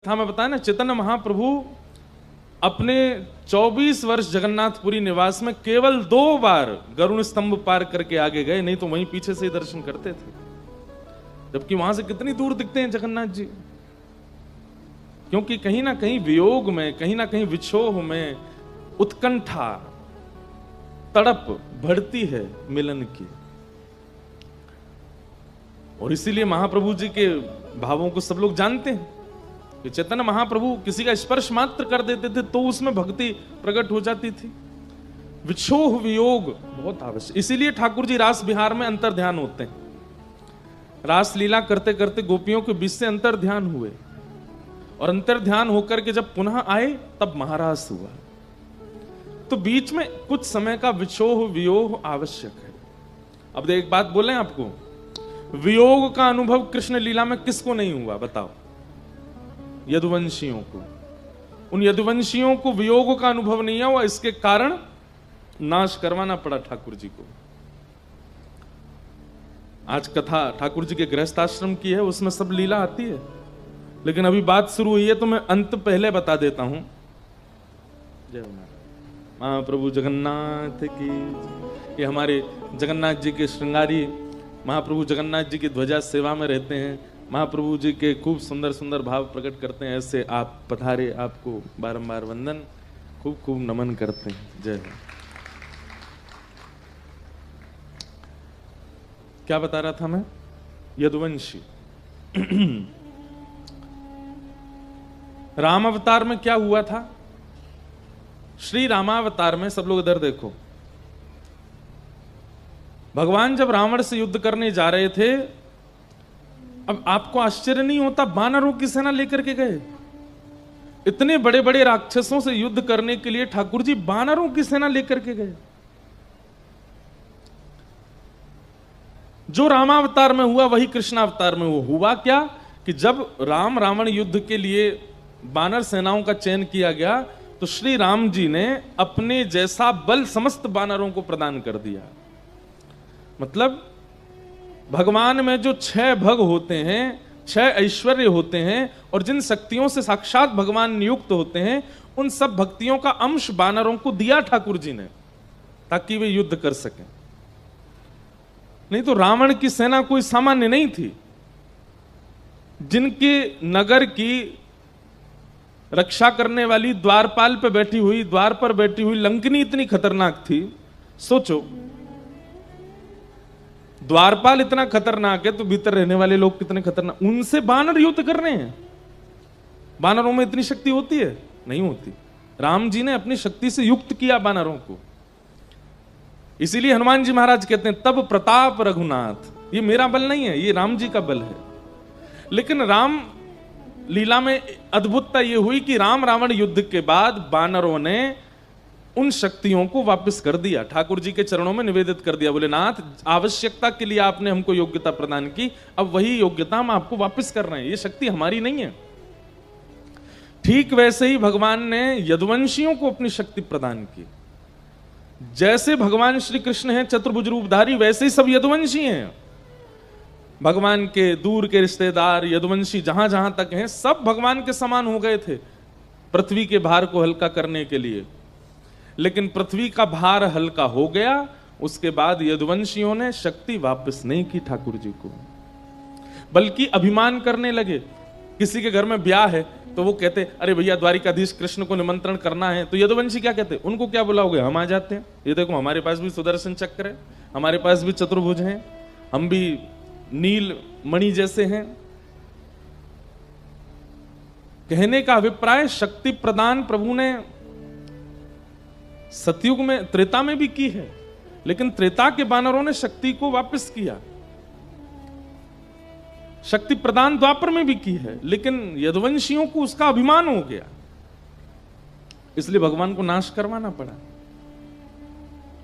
था मैं बताया ना, चैतन्य महाप्रभु अपने 24 वर्ष जगन्नाथपुरी निवास में केवल 2 बार गरुण स्तंभ पार करके आगे गए, नहीं तो वहीं पीछे से ही दर्शन करते थे। जबकि वहां से कितनी दूर दिखते हैं जगन्नाथ जी, क्योंकि कहीं ना कहीं वियोग में, कहीं ना कहीं विछोह में उत्कंठा, तड़प बढ़ती है मिलन की। और इसीलिए महाप्रभु जी के भावों को सब लोग जानते हैं कि चैतन्य महाप्रभु किसी का स्पर्श मात्र कर देते थे तो उसमें भक्ति प्रकट हो जाती थी। विछोह वियोग बहुत आवश्यक, इसीलिए ठाकुर जी रास विहार में अंतर ध्यान होते हैं। रास लीला करते करते गोपियों के बीच से अंतर ध्यान हुए, और अंतर ध्यान होकर के जब पुनः आए तब महारास हुआ। तो बीच में कुछ समय का विछोह वियोग आवश्यक है। अब एक बात बोलें आपको, वियोग का अनुभव कृष्ण लीला में किसको नहीं हुआ बताओ? यदुवंशियों को। उन यदुवंशियों को वियोग का अनुभव नहीं हुआ, इसके कारण नाश करवाना पड़ा ठाकुर जी को। आज कथा ठाकुर जी के गृहस्थाश्रम की है, उसमें सब लीला आती है, लेकिन अभी बात शुरू हुई है तो मैं अंत पहले बता देता हूं। जय महाप्रभु जगन्नाथ की। ये हमारे जगन्नाथ जी के श्रृंगारी महाप्रभु जगन्नाथ जी की ध्वजा सेवा में रहते हैं, महाप्रभु जी के खूब सुंदर सुंदर भाव प्रकट करते हैं। ऐसे आप पधारे, आपको बारंबार वंदन, खूब खूब नमन करते हैं। जय हो। क्या बता रहा था मैं? यदुवंशी। राम अवतार में क्या हुआ था? श्री रामावतार में सब लोग इधर देखो, भगवान जब रावण से युद्ध करने जा रहे थे, अब आपको आश्चर्य नहीं होता, वानरों की सेना लेकर के गए। इतने बड़े बड़े राक्षसों से युद्ध करने के लिए ठाकुर जी वानरों की सेना लेकर के गए। जो रामावतार में हुआ वही कृष्णावतार में हुआ क्या कि जब राम रावण युद्ध के लिए वानर सेनाओं का चयन किया गया तो श्री राम जी ने अपने जैसा बल समस्त वानरों को प्रदान कर दिया। मतलब भगवान में जो 6 भग होते हैं, 6 ऐश्वर्य होते हैं, और जिन शक्तियों से साक्षात भगवान नियुक्त होते हैं, उन सब भक्तियों का अंश वानरों को दिया ठाकुर जी ने, ताकि वे युद्ध कर सकें। नहीं तो रावण की सेना कोई सामान्य नहीं थी। जिनके नगर की रक्षा करने वाली द्वारपाल पे बैठी हुई, द्वार पर बैठी हुई लंकिनी इतनी खतरनाक थी। सोचो, द्वारपाल इतना खतरनाक है तो भीतर रहने वाले लोग कितने खतरनाक। उनसे वानर युद्ध कर रहे हैं। वानरों में इतनी शक्ति होती है? नहीं होती। राम जी ने अपनी शक्ति से युक्त किया वानरों को। इसीलिए हनुमान जी महाराज कहते हैं तब प्रताप रघुनाथ। ये मेरा बल नहीं है, ये राम जी का बल है। लेकिन राम लीला में अद्भुतता यह हुई कि राम रावण युद्ध के बाद वानरों ने उन शक्तियों को वापस कर दिया, ठाकुर जी के चरणों में निवेदित कर दिया। बोले नाथ, आवश्यकता के लिए आपने हमको योग्यता प्रदान की, अब वही योग्यता हम आपको वापस कर रहे हैं, ये शक्ति हमारी नहीं है। ठीक वैसे ही भगवान ने यदुवंशियों को अपनी शक्ति प्रदान की। जैसे भगवान श्री कृष्ण हैं चतुर्भुज रूपधारी, वैसे ही सब यदुवंशी हैं। भगवान के दूर के रिश्तेदार यदुवंशी जहां जहां तक हैं, सब भगवान के समान हो गए थे पृथ्वी के भार को हल्का करने के लिए। लेकिन पृथ्वी का भार हल्का हो गया, उसके बाद यदुवंशियों ने शक्ति वापस नहीं की ठाकुर जी को, बल्कि अभिमान करने लगे। किसी के घर में ब्याह है तो वो कहते अरे भैया द्वारिकाधीश कृष्ण को निमंत्रण करना है, तो यदुवंशी क्या कहते? उनको क्या बुलाओगे? हम आ जाते हैं। ये देखो हमारे पास भी सुदर्शन चक्र है, हमारे पास भी चतुर्भुज हैं, हम भी नील मणि जैसे हैं। कहने का अभिप्राय शक्ति प्रदान प्रभु ने सतयुग में, त्रेता में भी की है, लेकिन त्रेता के वानरों ने शक्ति को वापस किया। शक्ति प्रदान द्वापर में भी की है, लेकिन यदुवंशियों को उसका अभिमान हो गया, इसलिए भगवान को नाश करवाना पड़ा।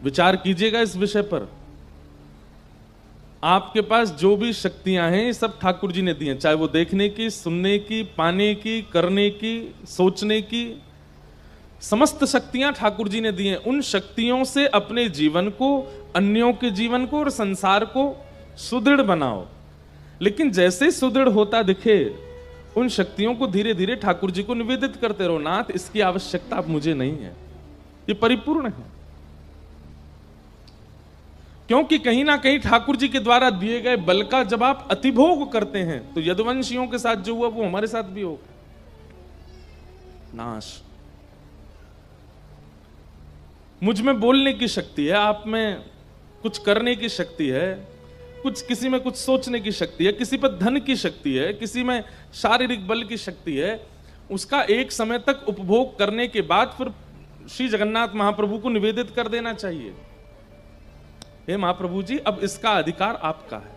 विचार कीजिएगा इस विषय पर। आपके पास जो भी शक्तियां हैं, ये सब ठाकुर जी ने दी हैं, चाहे वो देखने की, सुनने की, पाने की, करने की, सोचने की, समस्त शक्तियां ठाकुर जी ने दी हैं। उन शक्तियों से अपने जीवन को, अन्यों के जीवन को और संसार को सुदृढ़ बनाओ। लेकिन जैसे सुदृढ़ होता दिखे उन शक्तियों को धीरे धीरे ठाकुर जी को निवेदित करते रहो। नाथ, इसकी आवश्यकता अब मुझे नहीं है, ये परिपूर्ण है। क्योंकि कहीं ना कहीं ठाकुर जी के द्वारा दिए गए बल का जब आप अतिभोग करते हैं तो यदुवंशियों के साथ जो हुआ वो हमारे साथ भी होगा, नाश। मुझ में बोलने की शक्ति है, आप में कुछ करने की शक्ति है, कुछ किसी में कुछ सोचने की शक्ति है, किसी पर धन की शक्ति है, किसी में शारीरिक बल की शक्ति है। उसका एक समय तक उपभोग करने के बाद फिर श्री जगन्नाथ महाप्रभु को निवेदित कर देना चाहिए। हे महाप्रभु जी, अब इसका अधिकार आपका है,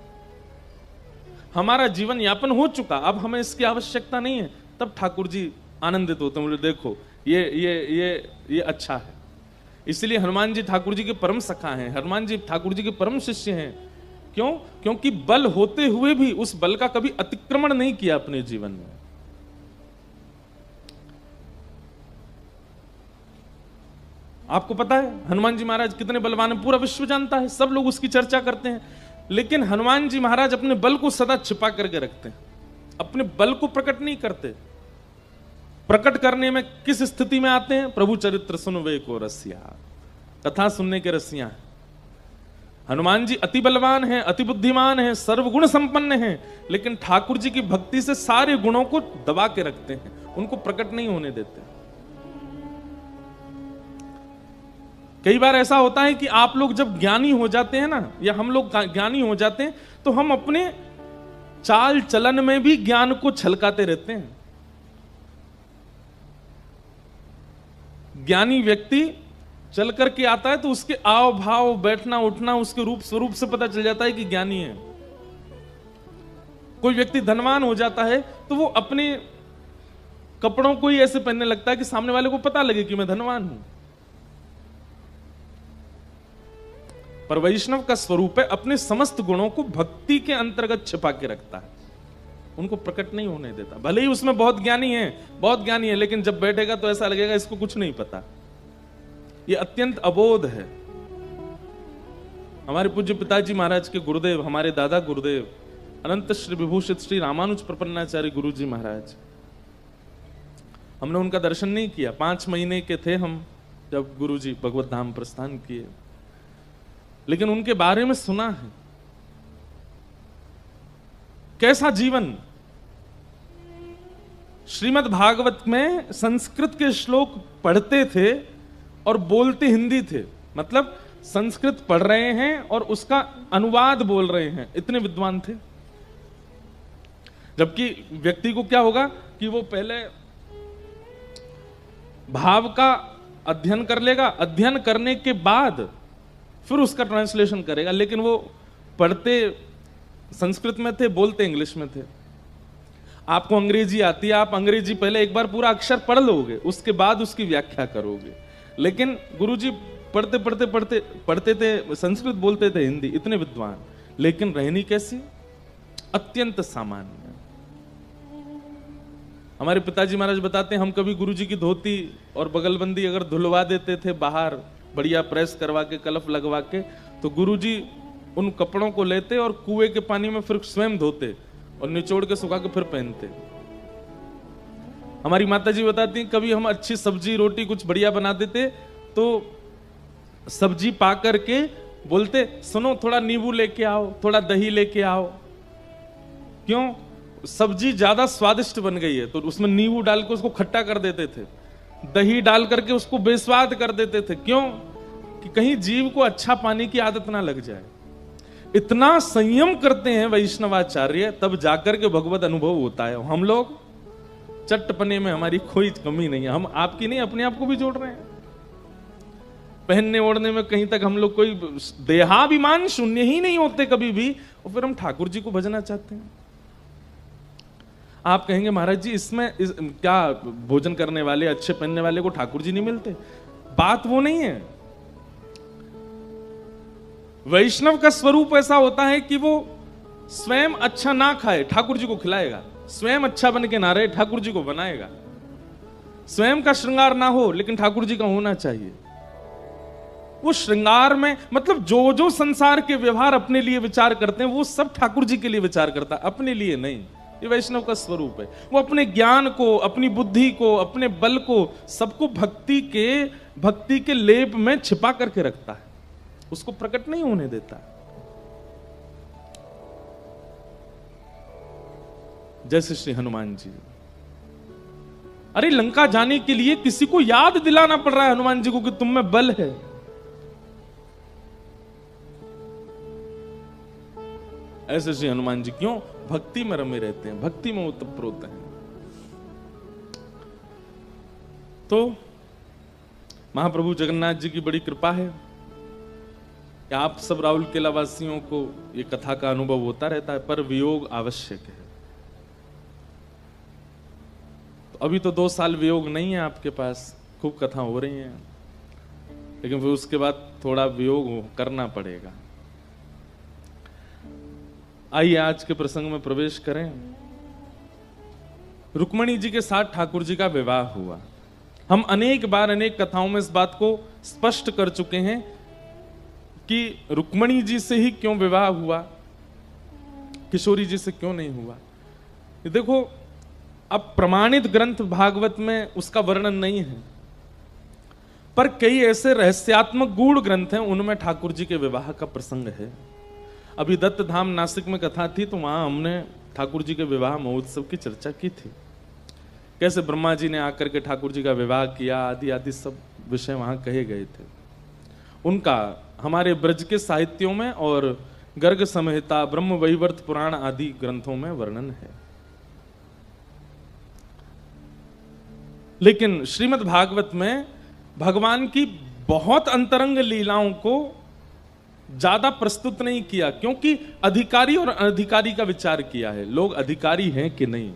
हमारा जीवन यापन हो चुका, अब हमें इसकी आवश्यकता नहीं है। तब ठाकुर जी आनंदित होते हैं, बोले देखो ये अच्छा है। इसलिए हनुमान जी ठाकुर जी के परम सखा हैं, हनुमान जी ठाकुर जी के परम शिष्य हैं। क्यों? क्योंकि बल होते हुए भी उस बल का कभी अतिक्रमण नहीं किया अपने जीवन में। आपको पता है हनुमान जी महाराज कितने बलवान हैं, पूरा विश्व जानता है, सब लोग उसकी चर्चा करते हैं। लेकिन हनुमान जी महाराज अपने बल को सदा छिपा करके रखते हैं, अपने बल को प्रकट नहीं करते। प्रकट करने में किस स्थिति में आते हैं? प्रभु चरित्र सुनवे को रसिया, कथा सुनने के रसिया। हनुमान जी अति बलवान हैं, अति बुद्धिमान हैं, सर्वगुण संपन्न हैं, लेकिन ठाकुर जी की भक्ति से सारे गुणों को दबा के रखते हैं, उनको प्रकट नहीं होने देते। कई बार ऐसा होता है कि आप लोग जब ज्ञानी हो जाते हैं ना, या हम लोग ज्ञानी हो जाते हैं, तो हम अपने चाल चलन में भी ज्ञान को छलकाते रहते हैं। ज्ञानी व्यक्ति चल करके आता है तो उसके आव भाव, बैठना उठना, उसके रूप स्वरूप से पता चल जाता है कि ज्ञानी है। कोई व्यक्ति धनवान हो जाता है तो वो अपने कपड़ों को ही ऐसे पहनने लगता है कि सामने वाले को पता लगे कि मैं धनवान हूं। पर वैष्णव का स्वरूप है अपने समस्त गुणों को भक्ति के अंतर्गत छिपा के रखता है, उनको प्रकट नहीं होने देता। भले ही उसमें बहुत ज्ञानी है, लेकिन जब बैठेगा तो ऐसा लगेगा इसको कुछ नहीं पता। ये अत्यंत अबोध है। हमारे पूज्य पिताजी महाराज के गुरुदेव, हमारे दादा गुरुदेव अनंत श्री विभूषित श्री रामानुज प्रपन्नाचार्य गुरु जी महाराज, हमने उनका दर्शन नहीं किया। 5 महीने के थे हम जब गुरु जी भगवत धाम प्रस्थान किए, लेकिन उनके बारे में सुना है। कैसा जीवन! श्रीमद् भागवत में संस्कृत के श्लोक पढ़ते थे और बोलते हिंदी थे, मतलब संस्कृत पढ़ रहे हैं और उसका अनुवाद बोल रहे हैं, इतने विद्वान थे। जबकि व्यक्ति को क्या होगा कि वो पहले भाव का अध्ययन कर लेगा, अध्ययन करने के बाद फिर उसका ट्रांसलेशन करेगा, लेकिन वो पढ़ते संस्कृत में थे, बोलते इंग्लिश में थे। आपको अंग्रेजी आती है, आप अंग्रेजी पहले एक बार पूरा अक्षर पढ़ लोगे, उसके बाद उसकी व्याख्या करोगे। लेकिन गुरुजी पढ़ते थे संस्कृत, बोलते थे हिंदी, इतने विद्वान, लेकिन रहनी कैसी? अत्यंत सामान्य। हमारे पिताजी महाराज बताते हैं, हम कभी गुरुजी की धोती और बगलबंदी अगर धुलवा देते थे बाहर, बढ़िया प्रेस करवा के, कलफ लगवा के, तो गुरुजी उन कपड़ों को लेते और कुएं के पानी में फिर स्वयं धोते और निचोड़ के सुखा के फिर पहनते। हमारी माताजी बताती हैं, कभी हम अच्छी सब्जी रोटी कुछ बढ़िया बना देते तो सब्जी पा करके बोलते, सुनो थोड़ा नींबू लेके आओ, थोड़ा दही लेके आओ। क्यों? सब्जी ज्यादा स्वादिष्ट बन गई है तो उसमें नींबू डाल के उसको खट्टा कर देते थे, दही डाल करके उसको बेस्वाद कर देते थे। क्यों? कि कहीं जीव को अच्छा पाने की आदत ना लग जाए। इतना संयम करते हैं वैष्णवाचार्य, तब जाकर के भगवत अनुभव होता है। हम लोग चट्टपने में हमारी कोई कमी नहीं है, हम आपकी नहीं अपने आप को भी जोड़ रहे हैं। पहनने ओढ़ने में कहीं तक हम लोग कोई देहाभिमान शून्य ही नहीं होते कभी भी, और फिर हम ठाकुर जी को भजना चाहते हैं। आप कहेंगे महाराज जी क्या भोजन करने वाले, अच्छे पहनने वाले को ठाकुर जी नहीं मिलते? बात वो नहीं है। वैष्णव का स्वरूप ऐसा होता है कि वो स्वयं अच्छा ना खाए, ठाकुर जी को खिलाएगा। स्वयं अच्छा बन के ना रहे, ठाकुर जी को बनाएगा। स्वयं का श्रृंगार ना हो, लेकिन ठाकुर जी का होना चाहिए। वो श्रृंगार में मतलब जो जो संसार के व्यवहार अपने लिए विचार करते हैं, वो सब ठाकुर जी के लिए विचार करता है, अपने लिए नहीं। ये वैष्णव का स्वरूप है। वो अपने ज्ञान को, अपनी बुद्धि को, अपने बल को, सबको भक्ति के लेप में छिपा करके रखता है, उसको प्रकट नहीं होने देता। जैसे श्री हनुमान जी, अरे लंका जाने के लिए किसी को याद दिलाना पड़ रहा है हनुमान जी को कि तुम में बल है। ऐसे श्री हनुमान जी क्यों? भक्ति में रमे रहते हैं, भक्ति में ओतप्रोत हैं। तो महाप्रभु जगन्नाथ जी की बड़ी कृपा है कि आप सब राउरकेला वासियों को ये कथा का अनुभव होता रहता है, पर वियोग आवश्यक है। तो अभी तो 2 साल वियोग नहीं है आपके पास, खूब कथा हो रही हैं, लेकिन फिर उसके बाद थोड़ा वियोग करना पड़ेगा। आइए आज के प्रसंग में प्रवेश करें। रुक्मणी जी के साथ ठाकुर जी का विवाह हुआ। हम अनेक बार अनेक कथाओं में इस बात को स्पष्ट कर चुके हैं कि रुक्मणी जी से ही क्यों विवाह हुआ, किशोरी जी से क्यों नहीं हुआ। देखो, अब प्रमाणित ग्रंथ भागवत में उसका वर्णन नहीं है, पर कई ऐसे रहस्यात्मक गूढ़ ग्रंथ हैं, उनमें ठाकुर जी के विवाह का प्रसंग है। अभी दत्त धाम नासिक में कथा थी, तो वहां हमने ठाकुर जी के विवाह महोत्सव की चर्चा की थी। कैसे ब्रह्मा जी ने आकर के ठाकुर जी का विवाह किया, आदि आदि सब विषय वहां कहे गए थे। उनका हमारे ब्रज के साहित्यों में और गर्ग संहिता, ब्रह्म वैवर्त पुराण आदि ग्रंथों में वर्णन है। लेकिन श्रीमद् भागवत में भगवान की बहुत अंतरंग लीलाओं को ज्यादा प्रस्तुत नहीं किया, क्योंकि अधिकारी और अनधिकारी का विचार किया है। लोग अधिकारी हैं कि नहीं।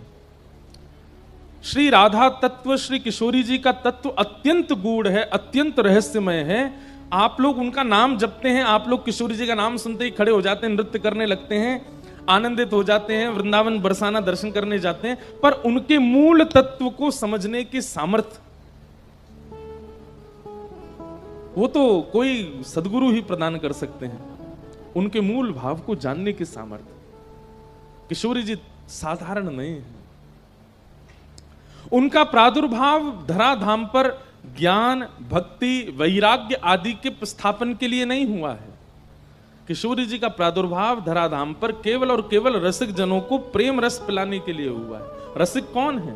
श्री राधा तत्व, श्री किशोरी जी का तत्व अत्यंत गूढ़ है, अत्यंत रहस्यमय है। आप लोग उनका नाम जपते हैं, आप लोग किशोरी जी का नाम सुनते ही खड़े हो जाते हैं, नृत्य करने लगते हैं, आनंदित हो जाते हैं, वृंदावन बरसाना दर्शन करने जाते हैं, पर उनके मूल तत्व को समझने की सामर्थ्य वो तो कोई सदगुरु ही प्रदान कर सकते हैं। उनके मूल भाव को जानने की सामर्थ्य किशोरी जी साधारण नहीं है। उनका प्रादुर्भाव धराधाम पर ज्ञान, भक्ति, वैराग्य आदि के स्थापन के लिए नहीं हुआ है। किशोरी जी का प्रादुर्भाव धराधाम पर केवल और केवल रसिक जनों को प्रेम रस पिलाने के लिए हुआ है। रसिक कौन है?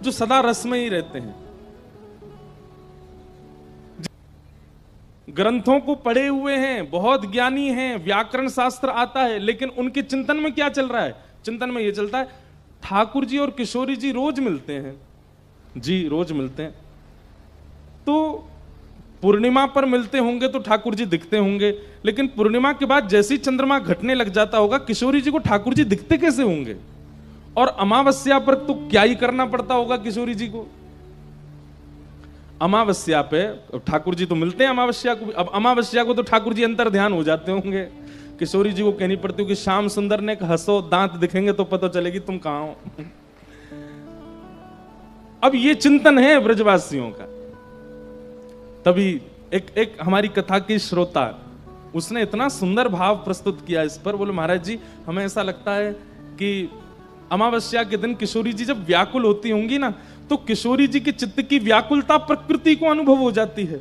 जो सदा रस में ही रहते हैं, ग्रंथों को पढ़े हुए हैं, बहुत ज्ञानी हैं, व्याकरण शास्त्र आता है, लेकिन उनके चिंतन में क्या चल रहा है? चिंतन में यह चलता है ठाकुर जी और किशोरी जी रोज मिलते हैं जी, रोज मिलते हैं। तो पूर्णिमा पर मिलते होंगे तो ठाकुर जी दिखते होंगे, लेकिन पूर्णिमा के बाद जैसे ही चंद्रमा घटने लग जाता होगा, किशोरी जी को ठाकुर जी दिखते कैसे होंगे? और अमावस्या पर तो क्या ही करना पड़ता होगा किशोरी जी को। अमावस्या पे ठाकुर जी तो मिलते हैं अमावस्या को, अब अमावस्या को तो ठाकुर जी अंतर ध्यान हो जाते होंगे। किशोरी जी को कहनी पड़ती हो कि श्याम सुंदर ने हंसो, दांत दिखेंगे तो पता चलेगी तुम कहां हो। अब ये चिंतन है ब्रजवासियों का। तभी एक हमारी कथा की श्रोता, उसने इतना सुंदर भाव प्रस्तुत किया इस पर। बोले महाराज जी, हमें ऐसा लगता है कि अमावस्या के दिन किशोरी जी जब व्याकुल होती होंगी ना, तो किशोरी जी के चित्त की व्याकुलता प्रकृति को अनुभव हो जाती है।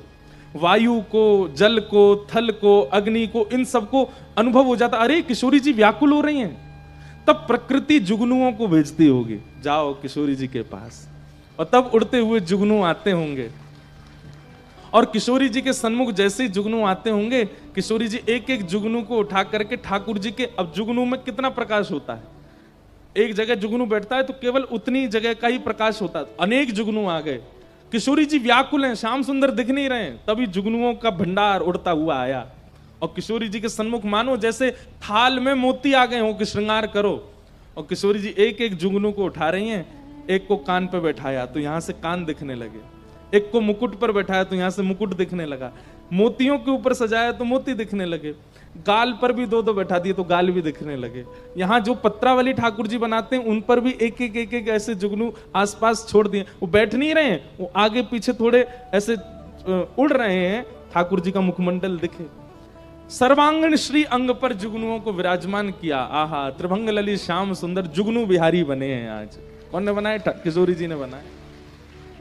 वायु को, जल को, थल को, अग्नि को, इन सबको अनुभव हो जाता। अरे किशोरी जी व्याकुल हो रही हैं। तब प्रकृति जुगनुओं को भेजती होगी, जाओ किशोरी जी के पास, और तब उड़ते हुए जुगनू आते होंगे। और किशोरी जी के सन्मुख जैसे ही जुगनू आते होंगे, किशोरी जी एक एक जुगनू को उठा करके ठाकुर जी के, अब जुगनू में कितना प्रकाश होता है, एक जगह जुगनू बैठता है तो केवल उतनी जगह का ही प्रकाश होता है। अनेक जुगनू आ गए, किशोरी जी व्याकुल हैं, श्याम सुंदर दिख नहीं रहे हैं। तभी जुगनुओं का भंडार उड़ता हुआ आया और किशोरी जी के सन्मुख मानो जैसे थाल में मोती आ गए हो कि श्रृंगार करो। और किशोरी जी एक एक जुगनू को उठा रही हैं। एक को कान पे बैठाया तो यहां से कान दिखने लगे, एक को मुकुट पर बैठाया तो यहां से मुकुट दिखने लगा, मोतियों के ऊपर सजाया तो मोती दिखने लगे, गाल पर भी दो दो बैठा दिए तो गाल भी दिखने लगे। यहाँ जो पत्रावली ठाकुर जी बनाते हैं उन पर भी एक एक ऐसे जुगनू आसपास छोड़ दिए। वो बैठ नहीं रहे हैं, वो आगे पीछे थोड़े ऐसे उड़ रहे हैं, ठाकुर जी का मुखमंडल दिखे। सर्वांगण श्री अंग पर जुगनुओं को विराजमान किया। आहा, त्रिभंग ललित श्याम सुंदर जुगनू बिहारी बने हैं आज। कौन ने बनाए? किशोरी जी ने बनाए।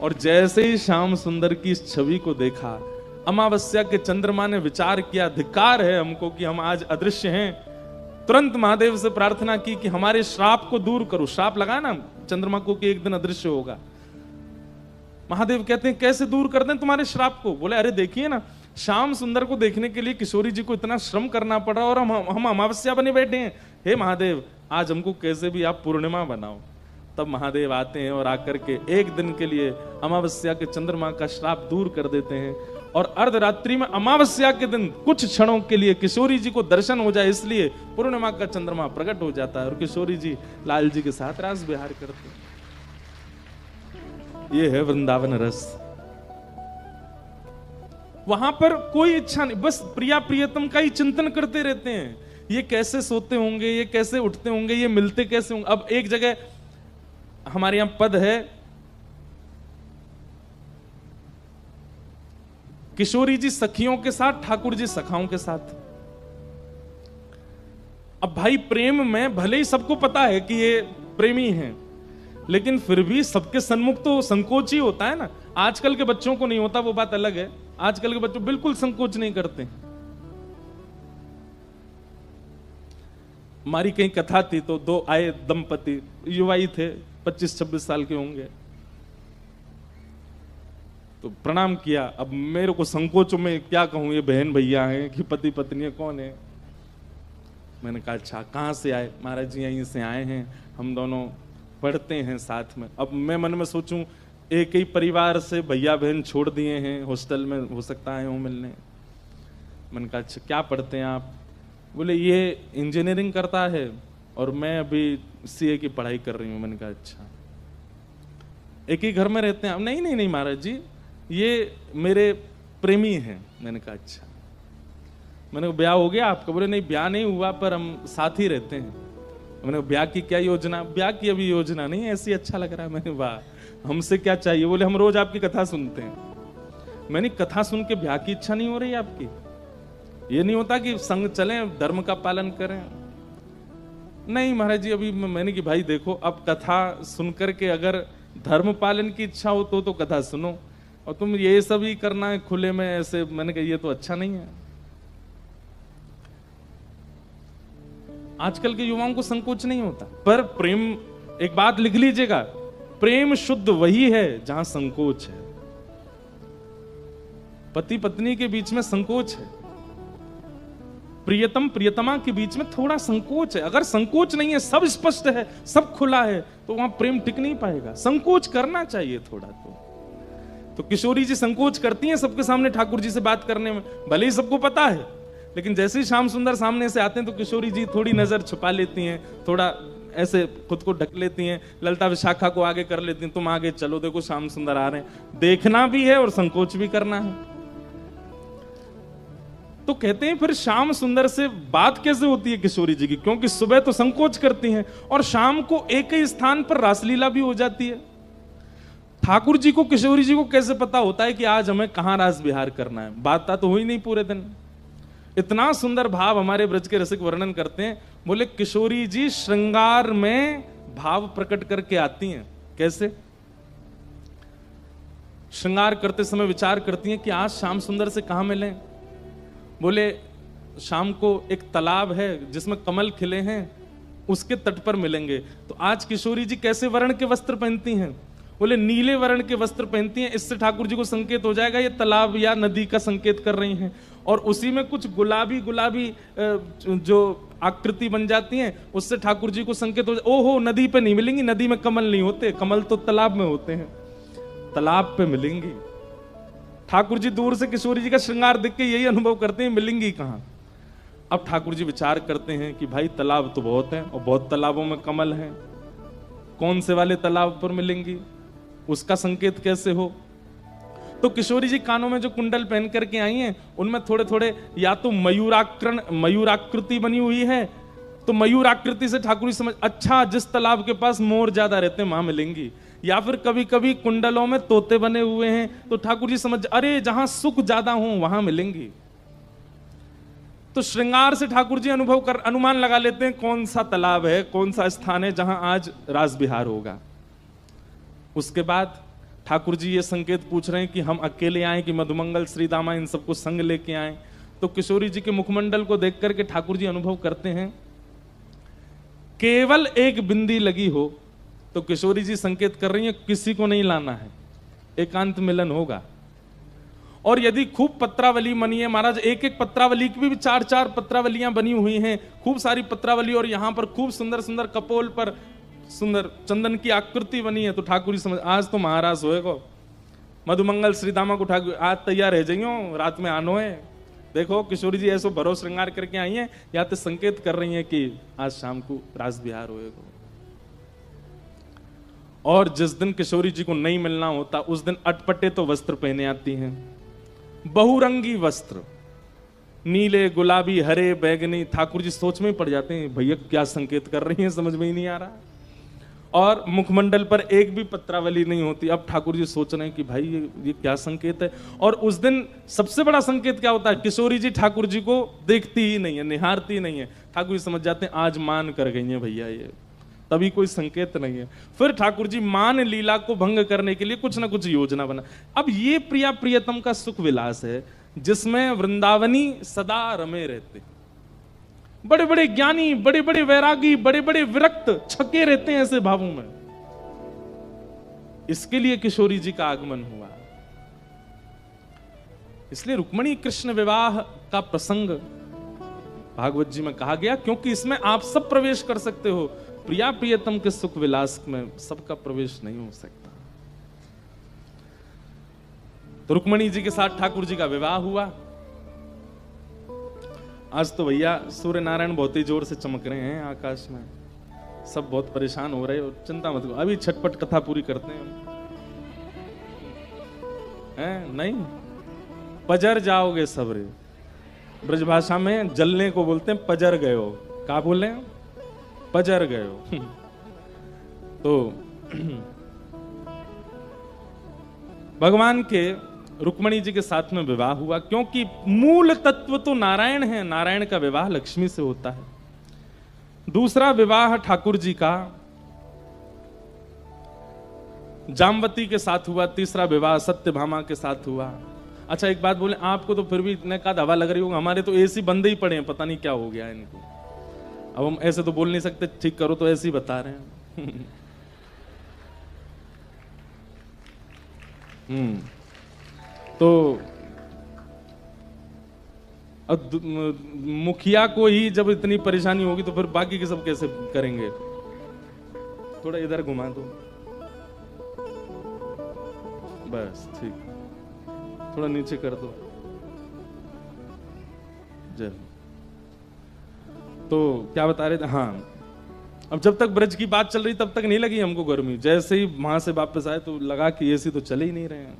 और जैसे ही श्याम सुंदर की इस छवि को देखा, अमावस्या के चंद्रमा ने विचार किया, धिक्कार है हमको कि हम आज अदृश्य हैं। तुरंत महादेव से प्रार्थना की कि हमारे श्राप को दूर करो। श्राप लगा ना चंद्रमा को कि एक दिन अदृश्य होगा। महादेव कहते हैं कैसे दूर कर दें तुम्हारे श्राप को? बोले अरे देखिए ना, श्याम सुंदर को देखने के लिए किशोरी जी को इतना श्रम करना पड़ा और हम अमावस्या बने बैठे हैं। हे महादेव, आज हमको कैसे भी आप पूर्णिमा बनाओ। तब महादेव आते हैं और आकर के एक दिन के लिए अमावस्या के चंद्रमा का श्राप दूर कर देते हैं। और अर्धरात्रि में अमावस्या के दिन कुछ क्षणों के लिए किशोरी जी को दर्शन हो जाए, इसलिए पूर्णिमा का चंद्रमा प्रकट हो जाता है और किशोरी जी लाल जी के साथ रास विहार करते हैं। ये है वृंदावन रस। वहां पर कोई इच्छा नहीं, बस प्रिया प्रियतम का ही चिंतन करते रहते हैं। ये कैसे सोते होंगे, ये कैसे उठते होंगे, ये मिलते कैसे होंगे। अब एक जगह हमारे यहां पद है, किशोरी जी सखियों के साथ, ठाकुर जी सखाओं के साथ। अब भाई प्रेम में भले ही सबको पता है कि ये प्रेमी हैं, लेकिन फिर भी सबके सन्मुख तो संकोच ही होता है ना। आजकल के बच्चों को नहीं होता, वो बात अलग है। आजकल के बच्चों बिल्कुल संकोच नहीं करते। हमारी कहीं कथा थी तो दो आए दंपति, युवा ही थे, 25-26 साल के होंगे। तो प्रणाम किया। अब मेरे को संकोच में क्या कहूं, ये बहन भैया हैं कि पति पत्नी है, कौन है? मैंने कहा अच्छा कहां से आए? महाराज जी यहीं से आए हैं, हम दोनों पढ़ते हैं साथ में। अब मैं मन में सोचूं, एक ही परिवार से भैया बहन छोड़ दिए हैं, हॉस्टल में हो सकता है वो मिलने। मैंने कहा अच्छा क्या पढ़ते हैं आप? बोले ये इंजीनियरिंग करता है और मैं अभी सीए की पढ़ाई कर रही हूँ। मैंने कहा अच्छा, एक ही घर में रहते हैं? नहीं नहीं नहीं महाराज जी, ये मेरे प्रेमी हैं। मैंने कहा अच्छा। मैंने कहा ब्याह हो गया आपका? बोले नहीं ब्याह नहीं हुआ, पर हम साथ ही रहते हैं। मैंने कहा ब्याह की क्या योजना? ब्याह की अभी योजना नहीं, ऐसी अच्छा लग रहा है। मैंने वाह, हमसे क्या चाहिए? बोले हम रोज आपकी कथा सुनते हैं। मैंने कथा सुन के ब्याह की इच्छा नहीं हो रही आपकी? ये नहीं होता कि संग चलें, धर्म का पालन करें? नहीं महाराज जी अभी। मैंने कि भाई देखो, अब कथा सुनकर के अगर धर्म पालन की इच्छा हो तो कथा सुनो, और तुम ये सब ही करना है खुले में ऐसे। मैंने कहा ये तो अच्छा नहीं है। आजकल के युवाओं को संकोच नहीं होता। पर प्रेम, एक बात लिख लीजिएगा, प्रेम शुद्ध वही है जहां संकोच है। पति पत्नी के बीच में संकोच है, प्रियतम प्रियतमा के बीच में थोड़ा संकोच है। अगर संकोच नहीं है, सब स्पष्ट है, सब खुला है, तो वहां प्रेम टिक नहीं पाएगा। संकोच करना चाहिए थोड़ा। तो किशोरी जी संकोच करती हैं सबके सामने ठाकुर जी से बात करने में, भले ही सबको पता है, लेकिन जैसे ही श्याम सुंदर सामने से आते हैं तो किशोरी जी थोड़ी नजर छुपा लेती हैं, थोड़ा ऐसे खुद को ढक लेती हैं, ललता विशाखा को आगे कर लेती हैं, तुम आगे चलो, देखो श्याम सुंदर आ रहे हैं। देखना भी है और संकोच भी करना है। तो कहते हैं फिर श्याम सुंदर से बात कैसे होती है किशोरी जी की? क्योंकि सुबह तो संकोच करती हैं और शाम को एक ही स्थान पर रासलीला भी हो जाती है। ठाकुर जी को, किशोरी जी को कैसे पता होता है कि आज हमें कहां रास विहार करना है? बात तो हुई नहीं पूरे दिन। इतना सुंदर भाव हमारे ब्रज के रसिक वर्णन करते हैं। बोले किशोरी जी श्रृंगार में भाव प्रकट करके आती हैं। कैसे? श्रृंगार करते समय विचार करती हैं कि आज श्याम सुंदर से कहां मिलें। बोले शाम को एक तालाब है जिसमें कमल खिले हैं, उसके तट पर मिलेंगे। तो आज किशोरी जी कैसे वर्ण के वस्त्र पहनती हैं? बोले नीले वर्ण के वस्त्र पहनती हैं। इससे ठाकुर जी को संकेत हो जाएगा ये तालाब या नदी का संकेत कर रही हैं। और उसी में कुछ गुलाबी गुलाबी जो आकृति बन जाती हैं, उससे ठाकुर जी को संकेत हो जाए, ओहो नदी पे नहीं मिलेंगी, नदी में कमल नहीं होते, कमल तो तालाब में होते हैं, तालाब पे मिलेंगी। ठाकुर जी दूर से किशोरी जी का श्रृंगार देख के यही अनुभव करते हैं, मिलेंगी कहां। अब ठाकुर जी विचार करते हैं कि भाई तालाब तो बहुत हैं और बहुत तालाबों में कमल हैं, कौन से वाले तालाब पर मिलेंगी, उसका संकेत कैसे हो। तो किशोरी जी कानों में जो कुंडल पहन करके आई हैं, उनमें थोड़े थोड़े या तो मयूराकृति बनी हुई है, तो मयूराकृति से ठाकुर जी समझ, अच्छा जिस तालाब के पास मोर ज्यादा रहते हैं वहां मिलेंगी। या फिर कभी कभी कुंडलों में तोते बने हुए हैं, तो ठाकुर जी समझ, अरे जहां सुख ज्यादा हो वहां मिलेंगी। तो श्रृंगार से ठाकुर जी अनुमान लगा लेते हैं कौन सा तालाब है, कौन सा स्थान है जहां आज रास विहार होगा। उसके बाद ठाकुर जी ये संकेत पूछ रहे हैं कि हम अकेले आए कि मधुमंगल, श्री दामा इन सबको संग लेके आए। तो किशोरी जी के मुखमंडल को देख करके ठाकुर जी अनुभव करते हैं केवल एक बिंदी लगी हो तो किशोरी जी संकेत कर रही है किसी को नहीं लाना है, एकांत मिलन होगा। और यदि खूब पत्रावली बनी है, महाराज एक एक पत्रावली की भी 4-4 पत्रावलियां बनी हुई हैं, खूब सारी पत्रावली, और यहां पर खूब सुंदर सुंदर कपोल पर सुंदर चंदन की आकृति बनी है, तो ठाकुर जी समझ आज तो महाराज होएगा। मधुमंगल श्री दामा को ठाकुर आज तैयार रह जाइयो, रात में आनो है। देखो किशोरी जी ऐसो भरो श्रृंगार करके आई हैं, या तो संकेत कर रही हैं कि आज शाम को रास विहार होएगा। और जिस दिन किशोरी जी को नहीं मिलना होता उस दिन अटपटे तो वस्त्र पहने आती हैं, बहुरंगी वस्त्र, नीले, गुलाबी, हरे, बैगनी। ठाकुर जी सोच में पड़ जाते हैं भैया क्या संकेत कर रही हैं, समझ में ही नहीं आ रहा। और मुखमंडल पर एक भी पत्रावली नहीं होती। अब ठाकुर जी सोच रहे हैं कि भाई ये क्या संकेत है। और उस दिन सबसे बड़ा संकेत क्या होता है, किशोरी जी ठाकुर जी को देखती ही नहीं है, निहारती नहीं है। ठाकुर जी समझ जाते हैं आज मान कर गई है भैया, ये तभी कोई संकेत नहीं है। फिर ठाकुर जी मान लीला को भंग करने के लिए कुछ ना कुछ योजना बना। अब ये प्रिया प्रियतम का सुख विलास है जिसमें वृंदावनी सदा रमे रहते, बड़े बड़े ज्ञानी, बड़े बड़े वैरागी, बड़े बड़े विरक्त छके रहते हैं ऐसे भावों में। इसके लिए किशोरी जी का आगमन हुआ। इसलिए रुक्मणी कृष्ण विवाह का प्रसंग भागवत जी में कहा गया, क्योंकि इसमें आप सब प्रवेश कर सकते हो। प्रिया प्रियतम के सुख विलास में सबका प्रवेश नहीं हो सकता। तो रुक्मणी जी के साथ ठाकुर जी का विवाह हुआ। आज तो भैया सूर्य नारायण बहुत ही जोर से चमक रहे हैं आकाश में, सब बहुत परेशान हो रहे हो। चिंता मत करो, अभी छटपट कथा पूरी करते हैं। नहीं पजर जाओगे सबरे, ब्रजभाषा में जलने को बोलते हैं पजर गए हो। क्या बोले हैं? पजर गए हो। तो भगवान के रुक्मणी जी के साथ में विवाह हुआ, क्योंकि मूल तत्व तो नारायण है। नारायण का विवाह लक्ष्मी से होता है। दूसरा विवाह ठाकुर जी का जामवती के साथ हुआ। तीसरा विवाह सत्यभामा के साथ हुआ। अच्छा एक बात बोले, आपको तो फिर भी इतने का हवा लग रही होगी, हमारे तो एसी बंद ही पड़े हैं, पता नहीं क्या हो गया इनको। अब हम ऐसे तो बोल नहीं सकते ठीक करो, तो ऐसे ही बता रहे हैं। तो अब मुखिया को ही जब इतनी परेशानी होगी तो फिर बाकी के सब कैसे करेंगे। थोड़ा इधर घुमा दो, बस ठीक, थोड़ा नीचे कर दो। चल, तो क्या बता रहे थे? हाँ, अब जब तक ब्रज की बात चल रही तब तक नहीं लगी हमको गर्मी। जैसे ही वहां से वापस आए तो लगा कि एसी तो चले ही नहीं रहे हैं।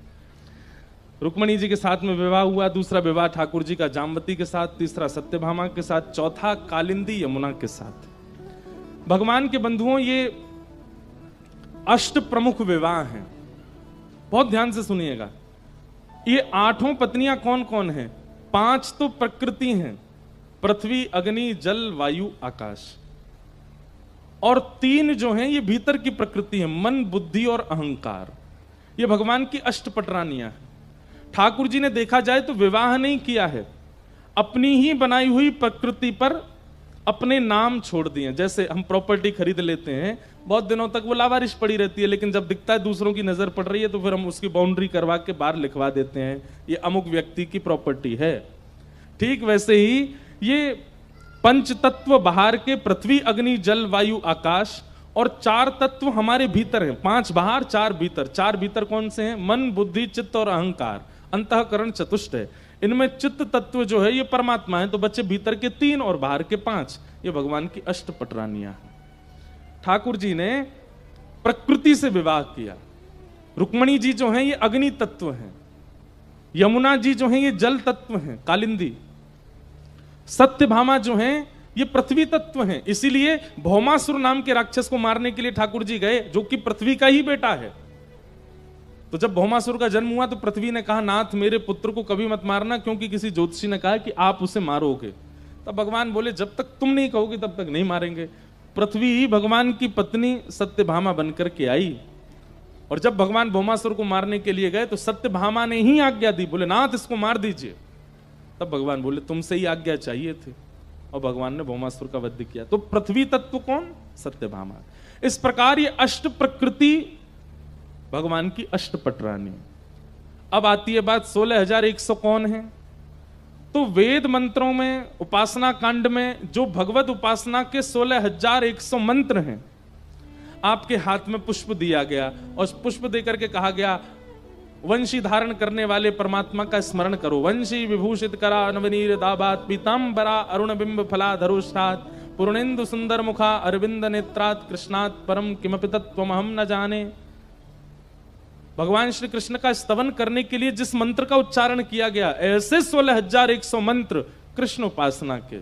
रुक्मणी जी के साथ में विवाह हुआ। दूसरा विवाह ठाकुर जी का जामवती के साथ, तीसरा सत्यभामा के साथ, चौथा कालिंदी यमुना के साथ। भगवान के बंधुओं, ये अष्ट प्रमुख विवाह हैं। बहुत ध्यान से सुनिएगा। ये 8 पत्नियां कौन कौन हैं? 5 तो प्रकृति हैं, पृथ्वी, अग्नि, जल, वायु, आकाश। और 3 जो हैं ये भीतर की प्रकृति है, मन, बुद्धि और अहंकार। ये भगवान की अष्टपटरानियां हैं। ठाकुर जी ने देखा जाए तो विवाह नहीं किया है, अपनी ही बनाई हुई प्रकृति पर अपने नाम छोड़ दिए। जैसे हम प्रॉपर्टी खरीद लेते हैं, बहुत दिनों तक वो लावारिश पड़ी रहती है, लेकिन जब दिखता है दूसरों की नजर पड़ रही है तो फिर हम उसकी बाउंड्री करवा के बाहर लिखवा देते हैं ये अमुक व्यक्ति की प्रॉपर्टी है। ठीक वैसे ही ये पंच तत्व बाहर के, पृथ्वी, अग्नि, जल, वायु, आकाश, और 4 तत्व हमारे भीतर हैं। 5 बाहर, 4 भीतर। 4 भीतर कौन से हैं? मन, बुद्धि, चित्त और अहंकार। अंतःकरण चतुष्ट है। इनमें चित्त तत्व जो है ये परमात्मा है, तो बच्चे भीतर के 3 और बाहर के 5। ये भगवान की अष्टपटरानियां हैं। ठाकुर जी ने प्रकृति से विवाह किया। रुक्मणी जी जो हैं ये अग्नि तत्व हैं, यमुना जी जो हैं ये जल तत्व हैं, कालिंदी। सत्यभामा जो हैं ये पृथ्वी तत्व हैं। इसीलिए भौमासुर नाम के राक्षस को मारने के लिए ठाकुर जी गए, जो कि पृथ्वी का ही बेटा है। तो जब भौमासुर का जन्म हुआ तो पृथ्वी ने कहा, नाथ मेरे पुत्र को कभी मत मारना, क्योंकि किसी ज्योतिषी ने कहा कि आप उसे मारोगे। तब भगवान बोले जब तक तुम नहीं कहोगे तब तक नहीं मारेंगे। पृथ्वी ही भगवान की पत्नी सत्यभामा बनकर के आई, और जब भगवान भौमासुर को मारने के लिए गए तो सत्यभामा ने ही आज्ञा दी, बोले नाथ इसको मार दीजिए। तब भगवान बोले तुमसे ही आज्ञा चाहिए थी, और भगवान ने भौमासुर का वध किया। तो पृथ्वी तत्व कौन? सत्यभामा। इस प्रकार ये अष्ट प्रकृति भगवान की अष्टपटरानी। अब आती है बात 16,100 कौन है? तो वेद मंत्रों में, उपासना कांड में जो भगवत उपासना के 16,100 मंत्र हैं, आपके हाथ में पुष्प दिया गया, और पुष्प देकर के कहा गया वंशी धारण करने वाले परमात्मा का स्मरण करो। वंशी विभूषित करा नवनीर दाबात पीतांबरा अरुण बिंब फला धरुष्ठात पूर्णेन्दु सुंदर मुखा अरविंद नेत्रात कृष्णात परम किमपि तत्त्वमहं न जाने। भगवान श्री कृष्ण का स्तवन करने के लिए जिस मंत्र का उच्चारण किया गया, ऐसे 16,100 मंत्र कृष्ण उपासना के,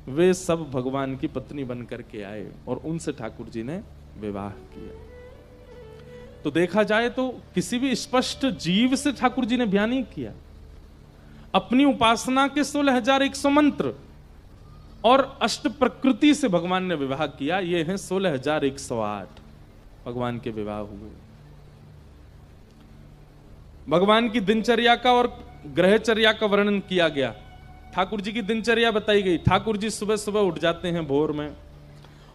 वे सब भगवान की पत्नी बनकर के आए और उनसे ठाकुर जी ने विवाह किया। तो देखा जाए तो किसी भी स्पष्ट जीव से ठाकुर जी ने ब्याह नहीं किया। अपनी उपासना के 16,100 मंत्र और अष्ट प्रकृति से भगवान ने विवाह किया। ये हैं 16,108 भगवान के विवाह हुए। भगवान की दिनचर्या का और ग्रहचर्या का वर्णन किया गया। ठाकुर जी की दिनचर्या बताई गई। ठाकुर जी सुबह सुबह उठ जाते हैं भोर में,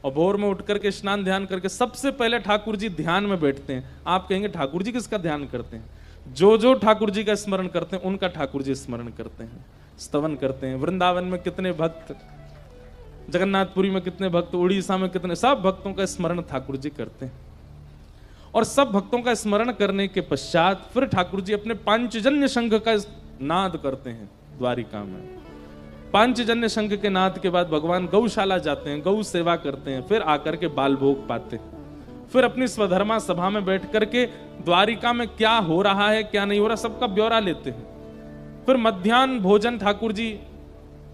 और भोर में उठ करके स्नान ध्यान करके सबसे पहले ठाकुर जी ध्यान में बैठते हैं। आप कहेंगे ठाकुर जी किसका ध्यान करते हैं? जो जो ठाकुर जी का स्मरण करते हैं उनका ठाकुर जी स्मरण करते हैं, स्तवन करते हैं। वृंदावन में कितने भक्त, जगन्नाथपुरी में कितने भक्त, उड़ीसा में कितने, सब भक्तों का स्मरण ठाकुर जी करते हैं। और सब भक्तों का स्मरण करने के पश्चात फिर ठाकुर जी अपने पांचजन्य शंख का नाद करते हैं द्वारिका में। पांचजन्य शंख के नाद के बाद भगवान गौशाला जाते हैं, गौ सेवा करते हैं, फिर आकर के बाल भोग पाते हैं। फिर अपनी स्वधर्मा सभा में बैठ करके द्वारिका में क्या हो रहा है क्या नहीं हो रहा सबका ब्यौरा लेते हैं। फिर मध्याह्न भोजन ठाकुर जी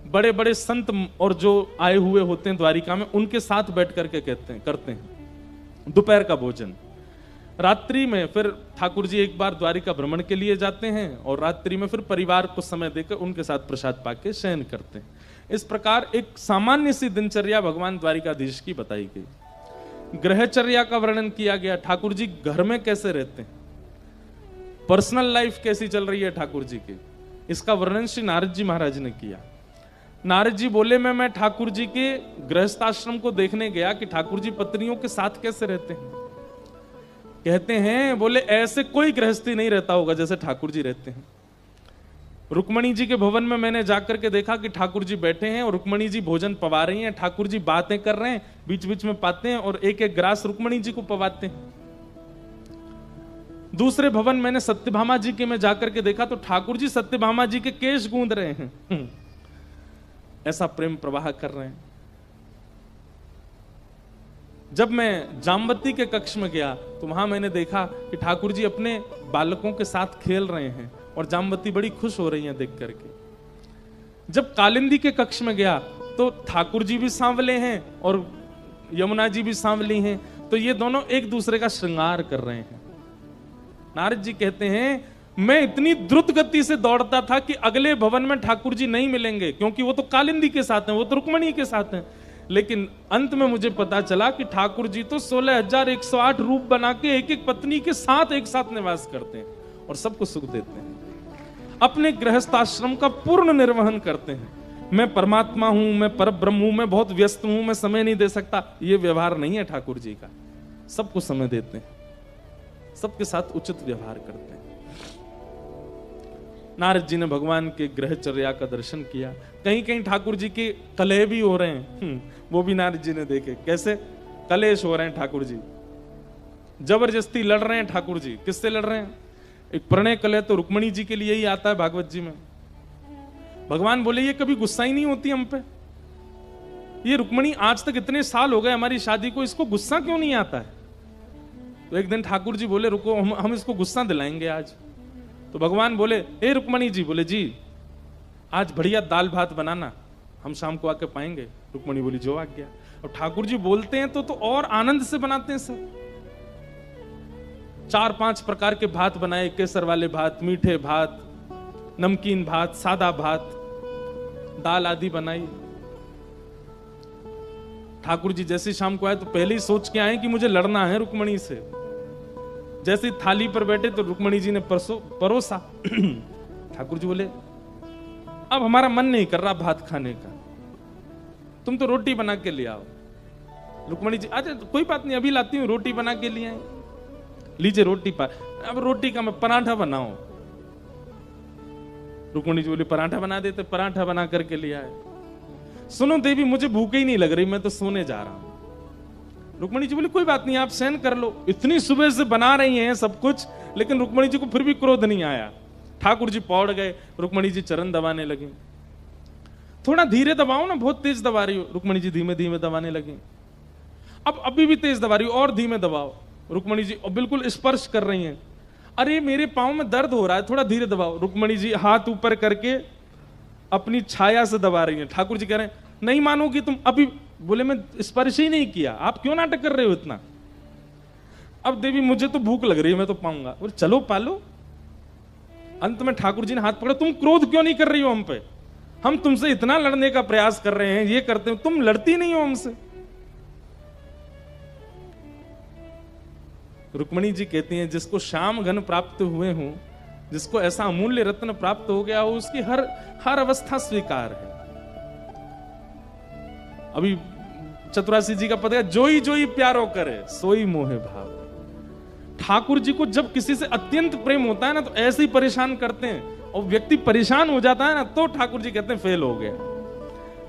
बड़े बड़े संत और जो आए हुए होते हैं द्वारिका में उनके साथ बैठ करके करते हैं दोपहर का भोजन। रात्रि में फिर ठाकुर जी एक बार द्वारिका भ्रमण के लिए जाते हैं, और रात्रि में फिर परिवार को समय देकर उनके साथ प्रसाद पाके शयन करते हैं। इस प्रकार एक सामान्य सी दिनचर्या भगवान द्वारिकाधीश की बताई गई। ग्रहचर्या का वर्णन किया गया। ठाकुर जी घर में कैसे रहते हैं, पर्सनल लाइफ कैसी चल रही है ठाकुर जी की, इसका वर्णन श्री नारद जी महाराज ने किया। नारद जी बोले मैं ठाकुर जी के गृहस्थाश्रम को देखने गया कि ठाकुर जी पत्नियों के साथ कैसे रहते हैं। कहते हैं बोले ऐसे कोई गृहस्थी नहीं रहता होगा जैसे ठाकुर जी रहते हैं। रुक्मणी जी के भवन में मैंने जाकर के देखा कि ठाकुर जी बैठे हैं और रुक्मणी जी भोजन पवा रही हैं, ठाकुर जी बातें कर रहे हैं, बीच बीच में पाते हैं और एक एक ग्रास रुक्मणी जी को पवाते हैं। दूसरे भवन मैंने सत्यभामा जी के में जाकर के देखा तो ठाकुर जी सत्यभामा जी के केश गूंद रहे हैं, ऐसा प्रेम प्रवाह कर रहे हैं। जब मैं जामवती के कक्ष में गया तो वहां मैंने देखा कि ठाकुर जी अपने बालकों के साथ खेल रहे हैं और जामवती बड़ी खुश हो रही हैं देख करके। जब कालिंदी के कक्ष में गया तो ठाकुर जी भी सांवले हैं और यमुना जी भी सांवली हैं, तो ये दोनों एक दूसरे का श्रृंगार कर रहे हैं। नारद जी कहते हैं मैं इतनी द्रुत गति से दौड़ता था कि अगले भवन में ठाकुर जी नहीं मिलेंगे, क्योंकि वो तो कालिंदी के साथ हैं, वो तो रुक्मणी के साथ हैं। लेकिन अंत में मुझे पता चला कि ठाकुर जी तो 16,108 रूप बना के एक एक पत्नी के साथ एक साथ निवास करते हैं और सबको सुख देते हैं, अपने गृहस्थाश्रम का पूर्ण निर्वहन करते हैं। मैं परमात्मा हूं, मैं परब्रह्म हूं, मैं बहुत व्यस्त हूं, मैं समय नहीं दे सकता, ये व्यवहार नहीं है ठाकुर जी का। सबको समय देते हैं, सबके साथ उचित व्यवहार करते हैं। नारद जी ने भगवान के ग्रहचर्या का दर्शन किया। कहीं कहीं ठाकुर जी के कलह भी हो रहे हैं, वो भी नारद जी ने देखे। कैसे कलेश हो रहे हैं ठाकुर जी, जबरदस्ती लड़ रहे हैं ठाकुर जी। किससे लड़ रहे हैं? एक प्रणय कलह तो रुक्मणी जी के लिए ही आता है भागवत जी में। भगवान बोले ये कभी गुस्सा ही नहीं होती हम पे, ये रुक्मणी आज तक इतने साल हो गए हमारी शादी को, इसको गुस्सा क्यों नहीं आता है? तो एक दिन ठाकुर जी बोले रुको, हम इसको गुस्सा दिलाएंगे आज। तो भगवान बोले ए रुक्मणी जी, बोले जी आज बढ़िया दाल भात बनाना, हम शाम को आके पाएंगे। रुक्मणी बोली जो आज्ञा। और ठाकुर जी बोलते हैं तो और आनंद से बनाते हैं सब। 4-5 प्रकार के भात बनाए, केसर वाले भात, मीठे भात, नमकीन भात, सादा भात, दाल आदि बनाई। ठाकुर जी जैसे शाम को आए तो पहले ही सोच के आए कि मुझे लड़ना है रुक्मणी से। जैसे थाली पर बैठे तो रुक्मणी जी ने परोसा। ठाकुर जी बोले अब हमारा मन नहीं कर रहा भात खाने का, तुम तो रोटी बना के ले आओ। रुक्मणी जी अच्छा कोई बात नहीं, अभी लाती हूँ, रोटी बना के लिए आए। लीजिए रोटी अब रोटी का मैं पराठा बनाओ। रुक्मणी जी बोली पराठा बना देते, पराठा बना करके ले आए। सुनो देवी मुझे भूख ही नहीं लग रही, मैं तो सोने जा रहा हूं। रुक्मणी जी बोली कोई बात नहीं, आप सहन कर लो। इतनी सुबह से बना रही हैं सब कुछ, लेकिन रुक्मणी जी को फिर भी क्रोध नहीं आया। ठाकुर जी पौड़ गए, रुक्मणी जी चरण दबाने लगी। थोड़ा धीरे दबाओ ना, बहुत तेज दबा रही हो। रुक्मणी जी धीमे धीमे दबाने लगी। अब अभी भी तेज दबा रही हो, और धीमे दबाओ। रुक्मणी जी बिल्कुल स्पर्श कर रही हैं। अरे मेरे पांव में दर्द हो रहा है, थोड़ा धीरे दबाओ। रुक्मणी जी हाथ ऊपर करके अपनी छाया से दबा रही हैं। ठाकुर जी कह रहे हैं नहीं मानोगी तुम अभी। बोले मैं स्पर्श ही नहीं किया, आप क्यों नाटक कर रहे हो इतना। अब देवी मुझे तो भूख लग रही है, मैं तो पाऊंगा। बोले चलो पालो। अंत में ठाकुर जी ने हाथ पकड़ा, तुम क्रोध क्यों नहीं कर रही हो हम पे, हम तुमसे इतना लड़ने का प्रयास कर रहे हैं, ये करते हो, तुम लड़ती नहीं हो हमसे। रुक्मणी जी कहती हैं जिसको श्याम घन प्राप्त हुए हों, जिसको ऐसा अमूल्य रत्न प्राप्त हो गया हो, उसकी हर अवस्था स्वीकार है। अभी चतुरासी जी का पता है, जोई जोई प्यारो करे सोई मोहे भाव। ठाकुर जी को जब किसी से अत्यंत प्रेम होता है ना, तो ऐसे ही परेशान करते हैं, और व्यक्ति परेशान हो जाता है ना, तो ठाकुर जी कहते हैं फेल हो गया।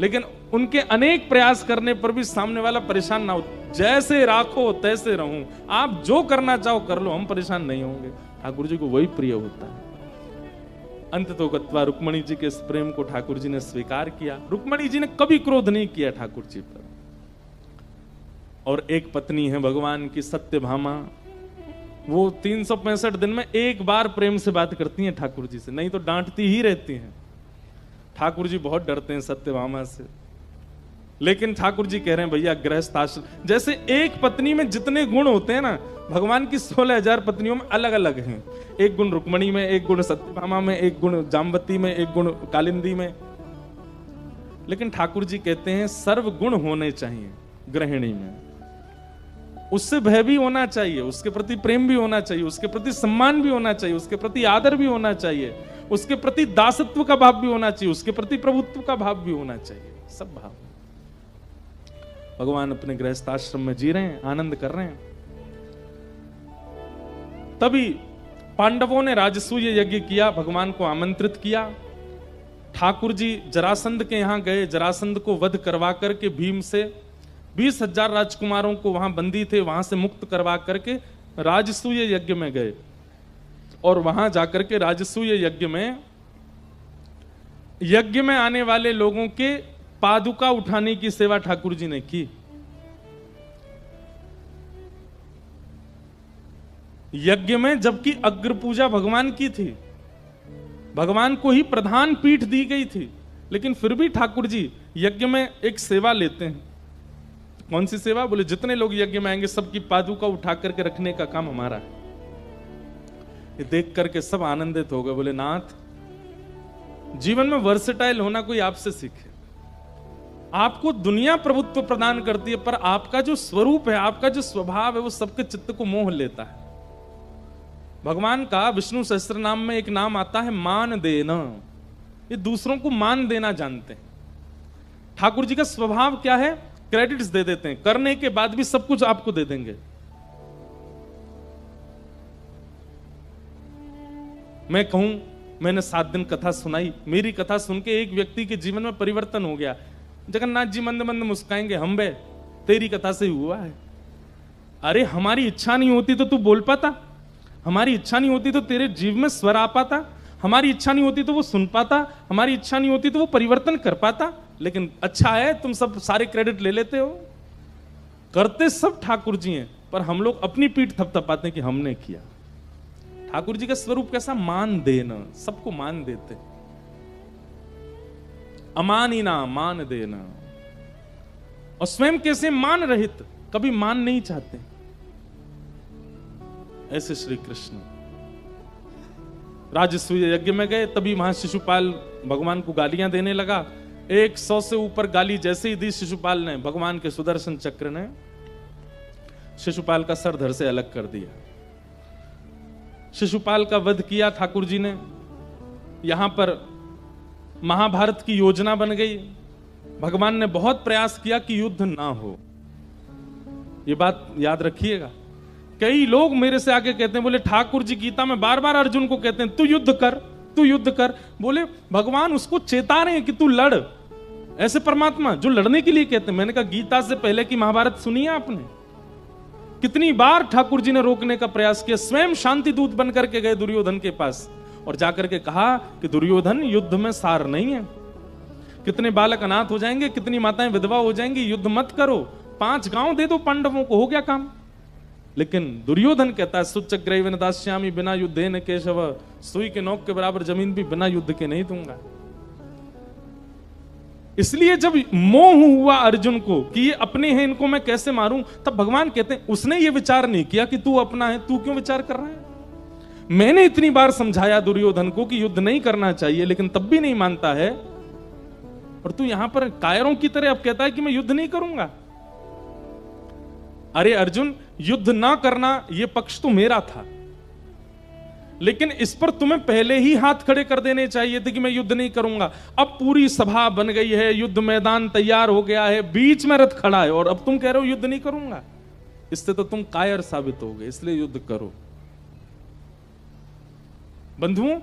लेकिन उनके अनेक प्रयास करने पर भी सामने वाला परेशान ना हो। जैसे राखो तैसे रहूं, आप जो करना चाहो कर लो, हम परेशान नहीं होंगे। ठाकुर जी को वही प्रिय होता है। अंततोगत्वा रुक्मणी जी के इस प्रेम को ठाकुर जी ने स्वीकार किया। रुक्मणी जी ने कभी क्रोध नहीं किया ठाकुर जी पर। और एक पत्नी है भगवान की सत्यभामा, वो 365 दिन में एक बार प्रेम से बात करती हैं ठाकुर जी से, नहीं तो डांटती ही रहती हैं। ठाकुर जी बहुत डरते हैं सत्यभामा से, लेकिन ठाकुर जी कह रहे हैं भैया गृहस्थ आश्रम, जैसे एक पत्नी में जितने गुण होते हैं ना, भगवान की 16,000 पत्नियों में अलग अलग हैं। एक गुण रुक्मणी में, एक गुण सत्यभामा में, एक गुण जाम्बती में, एक गुण कालिंदी में। लेकिन ठाकुर जी कहते हैं सर्व गुण होने चाहिए गृहिणी में। उससे भय भी होना चाहिए, उसके प्रति प्रेम भी होना चाहिए, उसके प्रति सम्मान भी होना चाहिए, उसके प्रति आदर भी होना चाहिए, उसके प्रति दासत्व का भाव भी होना चाहिए, उसके प्रति प्रभुत्व का भाव भी होना चाहिए। सब भाव भगवान अपने गृहस्थाश्रम में जी रहे हैं, आनंद कर रहे हैं। तभी पांडवों ने राजसूय यज्ञ किया, भगवान को आमंत्रित किया। ठाकुर जी जरासंध के यहां गए, जरासंध को वध करवा करके भीम से 20,000 राजकुमारों को वहां बंदी थे, वहां से मुक्त करवा करके राजसूय यज्ञ में गए। और वहां जाकर के राजसूय यज्ञ में आने वाले लोगों के पादुका उठाने की सेवा ठाकुर जी ने की। यज्ञ में, जबकि अग्र पूजा भगवान की थी, भगवान को ही प्रधान पीठ दी गई थी, लेकिन फिर भी ठाकुर जी यज्ञ में एक सेवा लेते हैं। कौन सी सेवा? बोले जितने लोग यज्ञ में आएंगे सबकी पादुका उठा करके रखने का काम हमारा है। ये देख करके सब आनंदित हो गए। बोले नाथ, जीवन में वर्सेटाइल होना कोई आपसे सीखे। आपको दुनिया प्रभुत्व प्रदान करती है, पर आपका जो स्वरूप है, आपका जो स्वभाव है, वो सबके चित्त को मोह लेता है। भगवान का विष्णु सहस्त्र नाम में एक नाम आता है मान देना। ये दूसरों को मान देना जानते हैं। ठाकुर जी का स्वभाव क्या है? क्रेडिट्स दे देते हैं, करने के बाद भी सब कुछ आपको दे देंगे। मैं कहूं मैंने 7 दिन कथा सुनाई, मेरी कथा सुन के एक व्यक्ति के जीवन में परिवर्तन हो गया। जगन्नाथ जी मंद मंद मुस्काएंगे, हम बे तेरी कथा से हुआ है। अरे हमारी इच्छा नहीं होती तो तू बोल पाता, हमारी इच्छा नहीं होती तो तेरे जीव में स्वर आ पाता, हमारी इच्छा नहीं होती तो वो सुन पाता, हमारी इच्छा नहीं होती तो वो परिवर्तन कर पाता। लेकिन अच्छा है तुम सब सारे क्रेडिट ले लेते हो। करते सब ठाकुर जी हैं, पर हम लोग अपनी पीठ थपथपाते हैं कि हमने किया। ठाकुर जी का स्वरूप कैसा? मान देना, सबको मान देते। अमानिना, मान देना। और स्वयं कैसे? मान रहित, कभी मान नहीं चाहते। ऐसे श्री कृष्ण राजसूय यज्ञ में गए, तभी वहां शिशुपाल भगवान को गालियां देने लगा। 100 से ऊपर गाली जैसे ही दी शिशुपाल ने, भगवान के सुदर्शन चक्र ने शिशुपाल का सर धड़ से अलग कर दिया। शिशुपाल का वध किया ठाकुर जी ने। यहां पर महाभारत की योजना बन गई। भगवान ने बहुत प्रयास किया कि युद्ध ना हो। ये बात याद रखिएगा। कई लोग मेरे से आके कहते हैं, बोले ठाकुर जी गीता में बार बार अर्जुन को कहते हैं तू युद्ध कर, तू युद्ध कर। बोले भगवान उसको चेता रहे हैं कि तू लड़। ऐसे परमात्मा जो लड़ने के लिए कहते हैं। मैंने कहा गीता से पहले की महाभारत सुनी है आपने? कितनी बार ठाकुर जी ने रोकने का प्रयास किया। स्वयं शांति दूत बनकर के गए दुर्योधन के पास और जाकर के कहा कि दुर्योधन युद्ध में सार नहीं है। कितने बालक अनाथ हो जाएंगे, कितनी माताएं विधवा हो जाएंगी, युद्ध मत करो, 5 गांव दे दो पांडवों को, हो गया काम। लेकिन दुर्योधन कहता है सुचग्रैव न दास्यामि बिना युद्धेन केशव, सुई के नोक के बराबर जमीन भी बिना युद्ध के नहीं दूंगा। इसलिए जब मोह हुआ अर्जुन को कि ये अपने हैं, इनको मैं कैसे मारूं, तब भगवान कहते हैं उसने ये विचार नहीं किया कि तू अपना है, तू क्यों विचार कर रहा है। मैंने इतनी बार समझाया दुर्योधन को कि युद्ध नहीं करना चाहिए, लेकिन तब भी नहीं मानता है। और तू यहां पर कायरों की तरह अब कहता है कि मैं युद्ध नहीं करूंगा। अरे अर्जुन, युद्ध ना करना यह पक्ष तो मेरा था, लेकिन इस पर तुम्हें पहले ही हाथ खड़े कर देने चाहिए थे कि मैं युद्ध नहीं करूंगा। अब पूरी सभा बन गई है, युद्ध मैदान तैयार हो गया है, बीच में रथ खड़ा है और अब तुम कह रहे हो युद्ध नहीं करूंगा। इससे तो तुम कायर साबित हो गए, इसलिए युद्ध करो। बंधुओं,